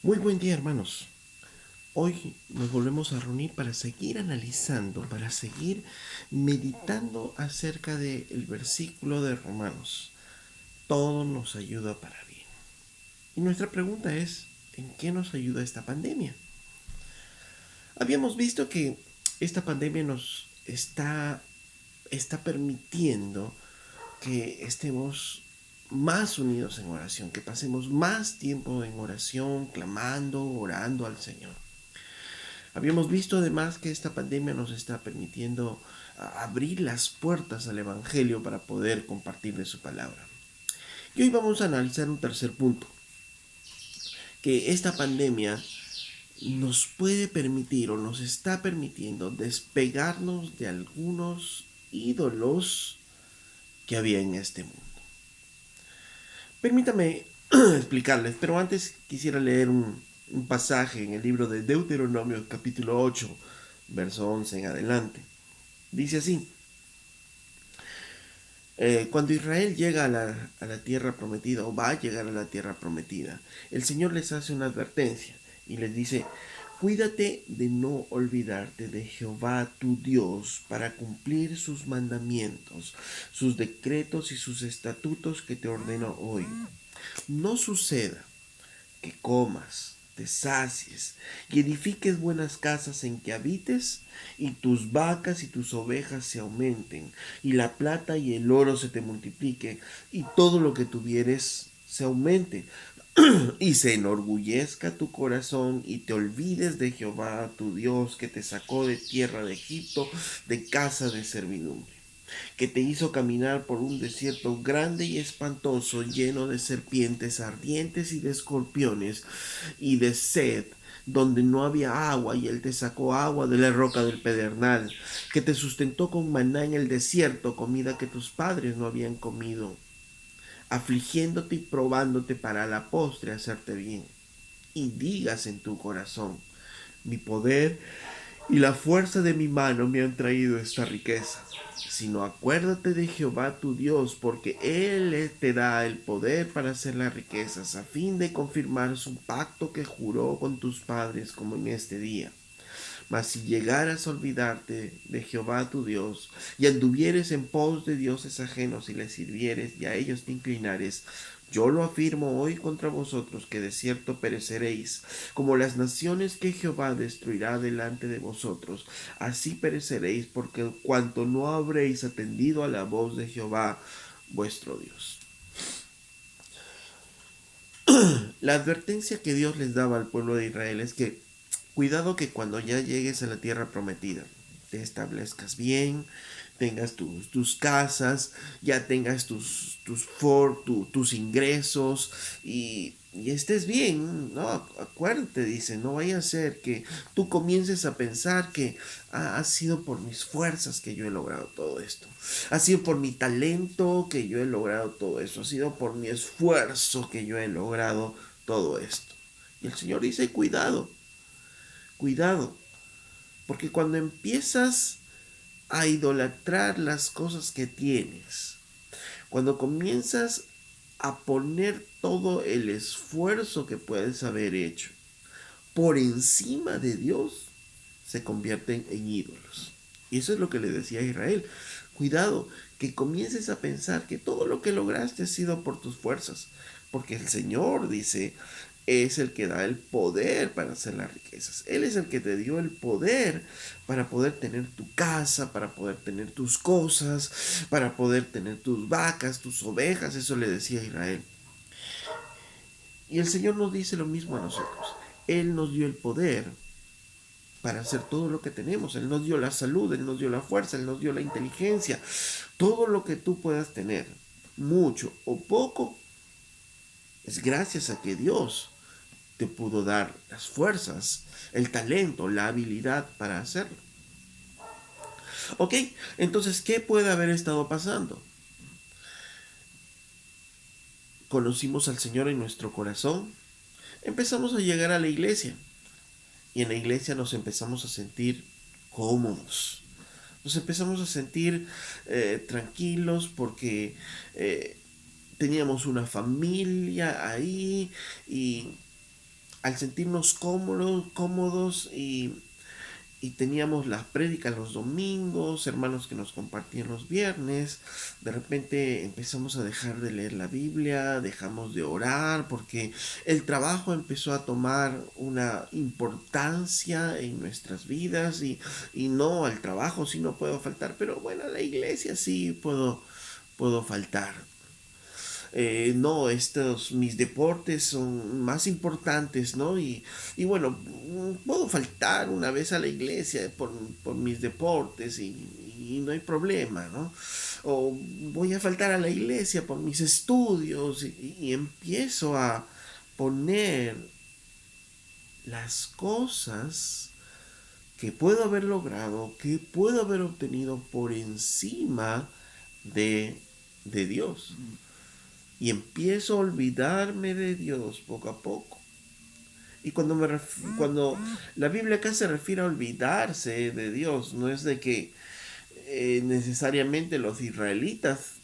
Muy buen día, hermanos. Hoy nos volvemos a reunir para seguir analizando, para seguir meditando acerca del versículo de Romanos. Todo nos ayuda para bien. Y nuestra pregunta es, ¿en qué nos ayuda esta pandemia? Habíamos visto que esta pandemia nos está permitiendo que estemos más unidos en oración, que pasemos más tiempo en oración, clamando, orando al Señor. Habíamos visto además que esta pandemia nos está permitiendo abrir las puertas al Evangelio para poder compartir de su palabra. Y hoy vamos a analizar un tercer punto, que esta pandemia nos puede permitir o nos está permitiendo despegarnos de algunos ídolos que había en este mundo. Permítame explicarles, pero antes quisiera leer un pasaje en el libro de Deuteronomio capítulo 8, verso 11 en adelante. Dice así: cuando Israel llega a la tierra prometida o va a llegar a la tierra prometida, el Señor les hace una advertencia y les dice: cuídate de no olvidarte de Jehová tu Dios para cumplir sus mandamientos, sus decretos y sus estatutos que te ordeno hoy. No suceda que comas, te sacies y edifiques buenas casas en que habites, y tus vacas y tus ovejas se aumenten, y la plata y el oro se te multiplique, y todo lo que tuvieres se aumente, y se enorgullezca tu corazón, y te olvides de Jehová tu Dios, que te sacó de tierra de Egipto, de casa de servidumbre, que te hizo caminar por un desierto grande y espantoso, lleno de serpientes ardientes y de escorpiones y de sed, donde no había agua, y él te sacó agua de la roca del pedernal, que te sustentó con maná en el desierto, comida que tus padres no habían comido, afligiéndote y probándote para la postre hacerte bien. Y digas en tu corazón: mi poder y la fuerza de mi mano me han traído esta riqueza. Sino acuérdate de Jehová tu Dios, porque Él te da el poder para hacer las riquezas, a fin de confirmar su pacto que juró con tus padres, como en este día. Mas si llegaras a olvidarte de Jehová tu Dios, y anduvieres en pos de dioses ajenos, y les sirvieres, y a ellos te inclinares, yo lo afirmo hoy contra vosotros, que de cierto pereceréis, como las naciones que Jehová destruirá delante de vosotros. Así pereceréis, porque cuanto no habréis atendido a la voz de Jehová vuestro Dios. La advertencia que Dios les daba al pueblo de Israel es que cuidado que cuando ya llegues a la tierra prometida, te establezcas bien, tengas tus casas, ya tengas tus ingresos y estés bien, ¿no? Acuérdate, dice, no vaya a ser que tú comiences a pensar que ha sido por mis fuerzas que yo he logrado todo esto, ha sido por mi talento que yo he logrado todo eso, ha sido por mi esfuerzo que yo he logrado todo esto. Y el Señor dice, cuidado, cuidado, porque cuando empiezas a idolatrar las cosas que tienes, cuando comienzas a poner todo el esfuerzo que puedes haber hecho por encima de Dios, se convierten en ídolos. Y eso es lo que le decía a Israel. Cuidado, que comiences a pensar que todo lo que lograste ha sido por tus fuerzas. Porque el Señor, dice, es el que da el poder para hacer las riquezas. Él es el que te dio el poder para poder tener tu casa, para poder tener tus cosas, para poder tener tus vacas, tus ovejas. Eso le decía a Israel. Y el Señor nos dice lo mismo a nosotros. Él nos dio el poder para hacer todo lo que tenemos. Él nos dio la salud, Él nos dio la fuerza, Él nos dio la inteligencia. Todo lo que tú puedas tener, mucho o poco, es gracias a que Dios te pudo dar las fuerzas, el talento, la habilidad para hacerlo. Ok, entonces, ¿qué puede haber estado pasando? Conocimos al Señor en nuestro corazón, empezamos a llegar a la iglesia y en la iglesia nos empezamos a sentir cómodos. Nos empezamos a sentir tranquilos porque teníamos una familia ahí y al sentirnos cómodos y teníamos las prédicas los domingos, hermanos que nos compartían los viernes, de repente empezamos a dejar de leer la Biblia, dejamos de orar porque el trabajo empezó a tomar una importancia en nuestras vidas y no al trabajo sí no puedo faltar, pero bueno, a la iglesia sí puedo faltar. No, estos mis deportes son más importantes, ¿no? Y bueno, puedo faltar una vez a la iglesia por mis deportes y no hay problema, ¿no? O voy a faltar a la iglesia por mis estudios y empiezo a poner las cosas que puedo haber logrado, que puedo haber obtenido por encima de Dios. Y empiezo a olvidarme de Dios poco a poco. Y cuando la Biblia acá se refiere a olvidarse de Dios, no es de que necesariamente los israelitas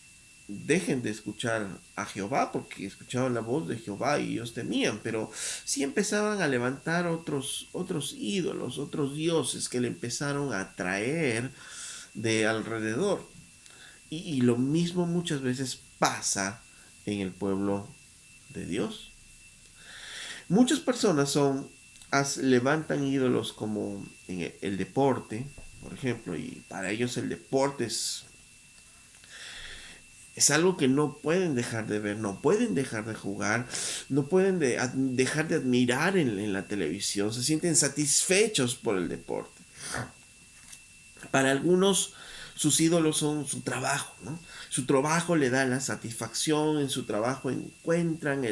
dejen de escuchar a Jehová, porque escuchaban la voz de Jehová y ellos temían, pero sí empezaban a levantar otros ídolos, otros dioses que le empezaron a traer de alrededor. Y lo mismo muchas veces pasa en el pueblo de Dios. Muchas personas levantan ídolos como en el deporte, por ejemplo, y para ellos el deporte es algo que no pueden dejar de ver, no pueden dejar de jugar, no pueden dejar de admirar en la televisión, se sienten satisfechos por el deporte. Para algunos sus ídolos son su trabajo, ¿no? Su trabajo le da la satisfacción, en su trabajo encuentran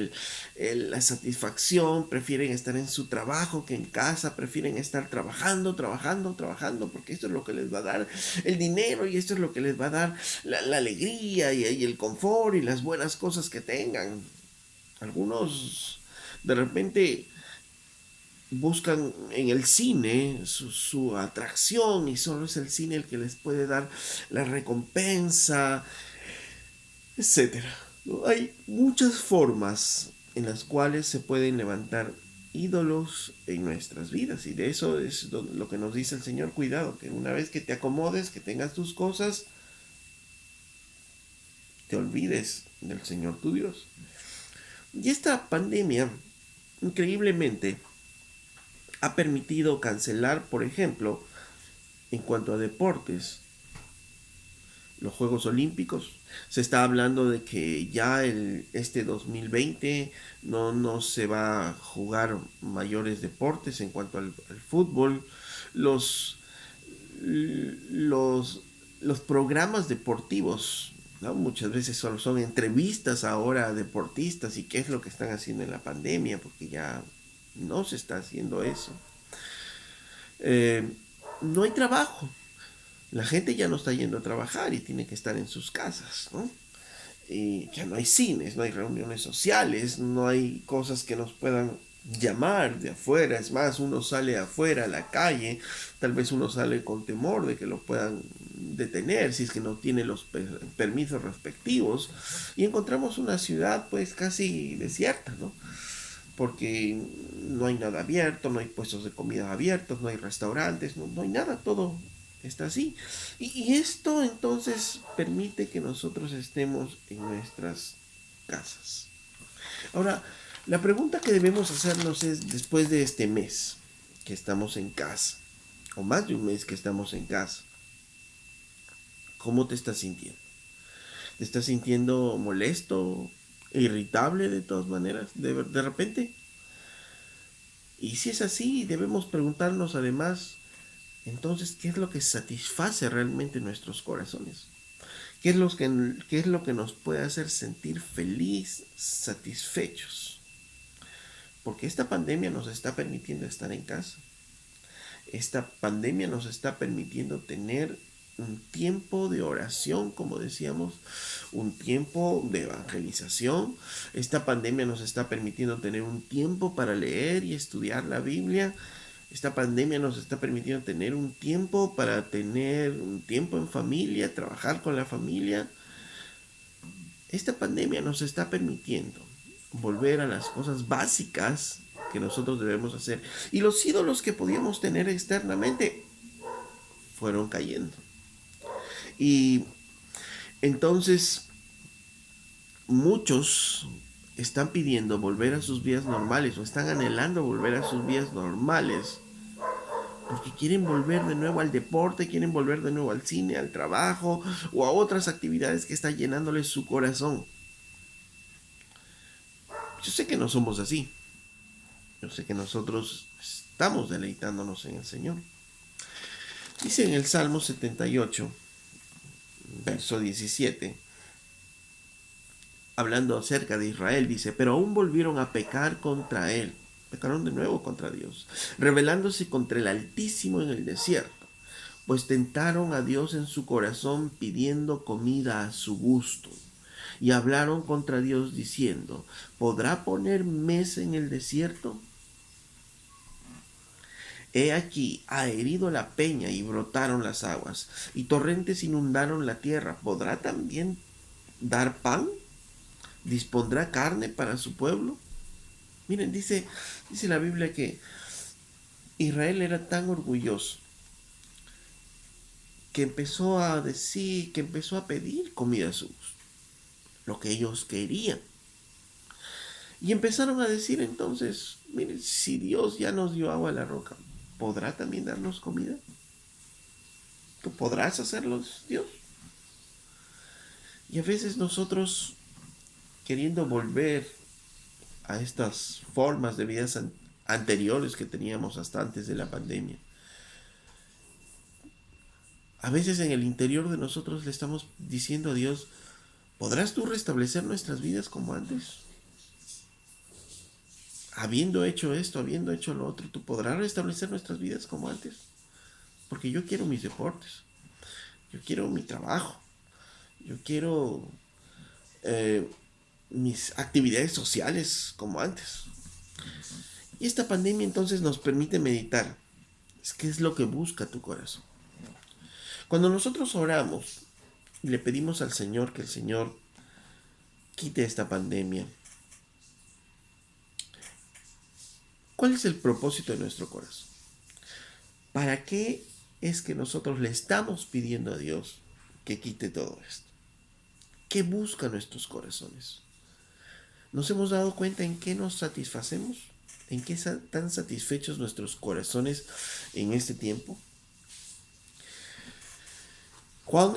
la satisfacción, prefieren estar en su trabajo que en casa, prefieren estar trabajando, porque esto es lo que les va a dar el dinero y esto es lo que les va a dar la alegría y el confort y las buenas cosas que tengan. Algunos de repente buscan en el cine su atracción y solo es el cine el que les puede dar la recompensa, etcétera. Hay muchas formas en las cuales se pueden levantar ídolos en nuestras vidas y de eso es lo que nos dice el Señor. Cuidado, que una vez que te acomodes, que tengas tus cosas, te olvides del Señor tu Dios. Y esta pandemia, increíblemente, ha permitido cancelar, por ejemplo, en cuanto a deportes, los Juegos Olímpicos. Se está hablando de que ya este 2020 no se va a jugar mayores deportes en cuanto al fútbol. Los, los, los programas deportivos, ¿no? Muchas veces solo son entrevistas ahora a deportistas y qué es lo que están haciendo en la pandemia, porque ya no se está haciendo eso. Eh, no hay trabajo. La gente ya no está yendo a trabajar y tiene que estar en sus casas, ¿no? Y ya no hay cines, no hay reuniones sociales, no hay cosas que nos puedan llamar de afuera. Es más, uno sale afuera a la calle, tal vez uno sale con temor de que lo puedan detener si es que no tiene los permisos respectivos y encontramos una ciudad pues casi desierta, ¿no? Porque no hay nada abierto, no hay puestos de comida abiertos, no hay restaurantes, no hay nada, todo está así. Y esto entonces permite que nosotros estemos en nuestras casas. Ahora, la pregunta que debemos hacernos es, después de este mes que estamos en casa, o más de un mes que estamos en casa, ¿cómo te estás sintiendo? ¿Te estás sintiendo molesto, irritable de todas maneras, de repente? Y si es así, debemos preguntarnos además, entonces, ¿qué es lo que satisface realmente nuestros corazones? ¿Qué es lo que nos puede hacer sentir feliz, satisfechos? Porque esta pandemia nos está permitiendo estar en casa. Esta pandemia nos está permitiendo tener un tiempo de oración, como decíamos, un tiempo de evangelización. Esta pandemia nos está permitiendo tener un tiempo para leer y estudiar la Biblia. Esta pandemia nos está permitiendo tener un tiempo para tener un tiempo en familia, trabajar con la familia. Esta pandemia nos está permitiendo volver a las cosas básicas que nosotros debemos hacer. Y los ídolos que podíamos tener externamente fueron cayendo. Y entonces muchos están pidiendo volver a sus vidas normales o están anhelando volver a sus vidas normales porque quieren volver de nuevo al deporte, quieren volver de nuevo al cine, al trabajo o a otras actividades que están llenándoles su corazón. Yo sé que no somos así. Yo sé que nosotros estamos deleitándonos en el Señor. Dice en el Salmo 78, verso 17, hablando acerca de Israel, dice, pero aún volvieron a pecar contra él. Pecaron de nuevo contra Dios, rebelándose contra el Altísimo en el desierto, pues tentaron a Dios en su corazón pidiendo comida a su gusto. Y hablaron contra Dios diciendo, ¿podrá poner mesa en el desierto? He aquí, ha herido la peña y brotaron las aguas, y torrentes inundaron la tierra. ¿Podrá también dar pan? ¿Dispondrá carne para su pueblo? Miren, dice la Biblia que Israel era tan orgulloso que empezó a decir, que empezó a pedir comida a su gusto, lo que ellos querían. Y empezaron a decir entonces, miren, si Dios ya nos dio agua a la roca, ¿podrá también darnos comida? ¿Tú podrás hacerlo, Dios? Y a veces nosotros, queriendo volver a estas formas de vidas anteriores que teníamos hasta antes de la pandemia, a veces en el interior de nosotros le estamos diciendo a Dios, ¿podrás tú restablecer nuestras vidas como antes? Habiendo hecho esto, habiendo hecho lo otro, ¿tú podrás restablecer nuestras vidas como antes? Porque yo quiero mis deportes, yo quiero mi trabajo, yo quiero mis actividades sociales como antes. Y esta pandemia entonces nos permite meditar. ¿Qué es lo que busca tu corazón? Cuando nosotros oramos y le pedimos al Señor que el Señor quite esta pandemia, ¿cuál es el propósito de nuestro corazón? ¿Para qué es que nosotros le estamos pidiendo a Dios que quite todo esto? ¿Qué busca nuestros corazones? ¿Nos hemos dado cuenta en qué nos satisfacemos? ¿En qué están satisfechos nuestros corazones en este tiempo? Juan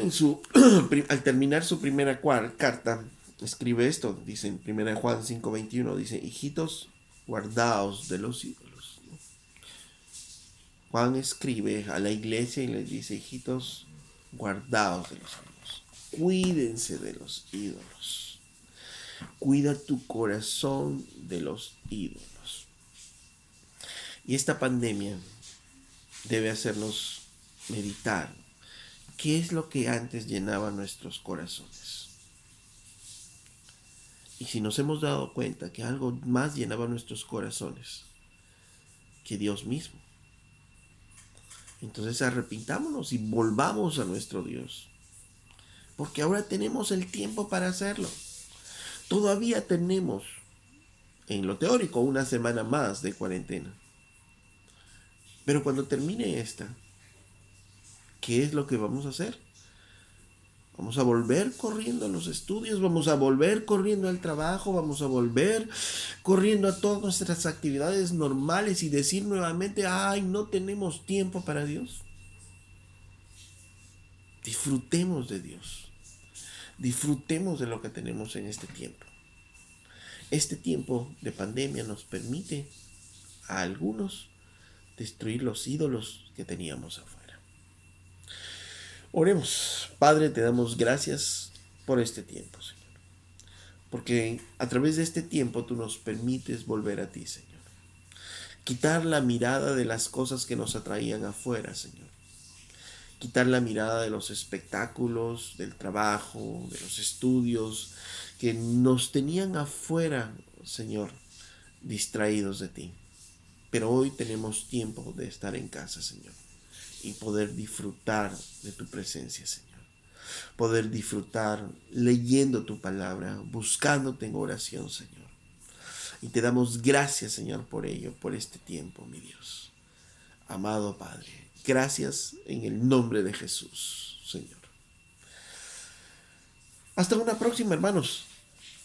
al terminar su primera carta escribe esto, dice en 1 Juan 5:21, dice, hijitos, guardaos de los ídolos. Juan escribe a la iglesia y les dice, hijitos, guardaos de los ídolos, cuídense de los ídolos, cuida tu corazón de los ídolos. Y esta pandemia debe hacernos meditar qué es lo que antes llenaba nuestros corazones. Y si nos hemos dado cuenta que algo más llenaba nuestros corazones que Dios mismo, entonces arrepintámonos y volvamos a nuestro Dios. Porque ahora tenemos el tiempo para hacerlo. Todavía tenemos, en lo teórico, una semana más de cuarentena. Pero cuando termine esta, ¿qué es lo que vamos a hacer? Vamos a volver corriendo a los estudios, vamos a volver corriendo al trabajo, vamos a volver corriendo a todas nuestras actividades normales y decir nuevamente, ay, no tenemos tiempo para Dios. Disfrutemos de Dios. Disfrutemos de lo que tenemos en este tiempo. Este tiempo de pandemia nos permite a algunos destruir los ídolos que teníamos afuera. Oremos. Padre, te damos gracias por este tiempo, Señor. Porque a través de este tiempo tú nos permites volver a ti, Señor. Quitar la mirada de las cosas que nos atraían afuera, Señor. Quitar la mirada de los espectáculos, del trabajo, de los estudios, que nos tenían afuera, Señor, distraídos de ti. Pero hoy tenemos tiempo de estar en casa, Señor, y poder disfrutar de tu presencia, Señor. Poder disfrutar leyendo tu palabra, buscándote en oración, Señor. Y te damos gracias, Señor, por ello, por este tiempo, mi Dios. Amado Padre, gracias en el nombre de Jesús, Señor. Hasta una próxima, hermanos.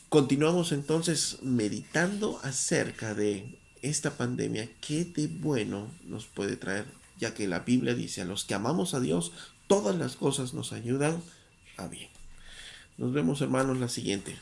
Continuamos entonces meditando acerca de esta pandemia, qué de bueno nos puede traer, ya que la Biblia dice, a los que amamos a Dios, todas las cosas nos ayudan a bien. Nos vemos, hermanos, la siguiente.